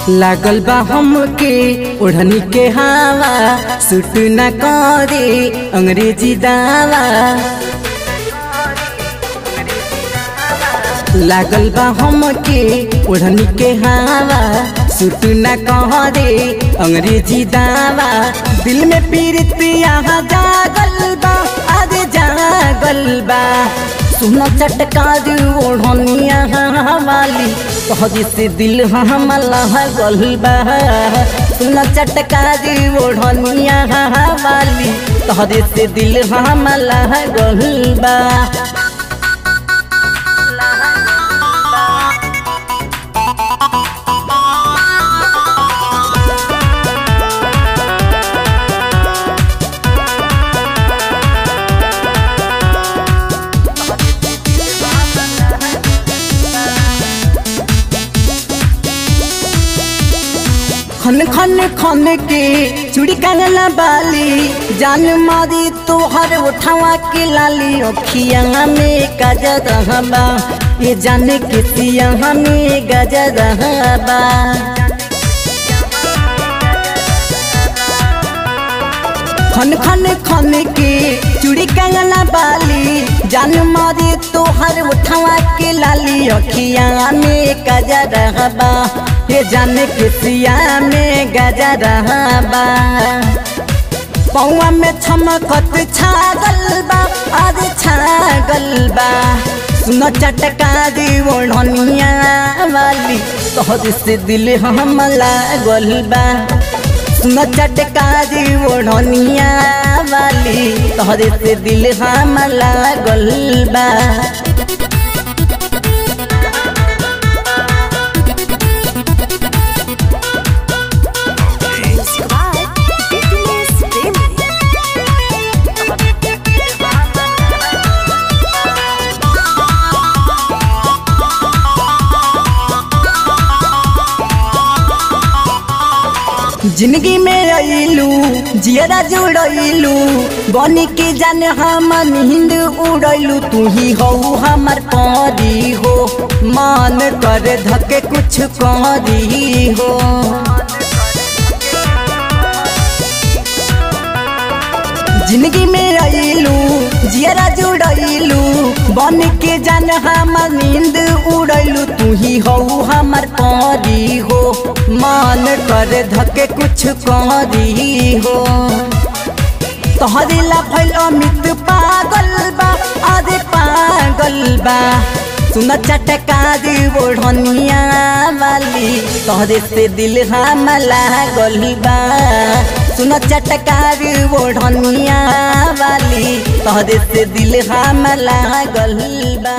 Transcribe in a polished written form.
लागल बा हमके ओढ़नी के हवा सूट न करे अंग्रेजी दावा। लागल बा हमके ओढ़नी के हवा सूट न करे अंग्रेजी दावा। दिल में पीड़ित यहाँ जागल बा आज जागल बा। सुना चटका ओढ़निया वाली तोहरी से दिल हमला गल बा। सुना चटका ओढ़निया वाली तोहरी से दिल हमला गल बा। खन खन खन के चूड़ी कंगना बाली जान मारी तोहर उठावा के लाली। अखिया में गजरा बा ये जाने के सिया में गजरा बा। खन खन खन के चूड़ी कंगना बाली जान मारी तोहर उठावा के लाली। अखिया में गजरा बा ये जाने के सिया में गजरा बा। पौआ में चमकत छागल बा आज छागल बा। सुनो चटका ओढ़निया वाली तोहरी से दिल हमला गल बा। सुनो चटका ओढ़निया वाली तोहरी से दिल हमला गल बा। जिंदगी में अइलू जियरा जुड़ैलू बनी के जान हम नींद उड़ैलू। तू ही हो हमार परी हो मन कर धके कुछ करी हो। जिंदगी में अइलू जियरा जुड़ैलू बन के जान हमार नींद उड़ैलू। तू ही हो हमार परी हो मन कर धके कुछ करी हो। तोहरी ला भइल अमित पागल बा अरे पागल बा। सुना चटका ओढ़निया वाली तोहरे से दिल हमला गल बा। सुना चटका ओढ़निया वाली तोहरे से दिल हमला गल बा।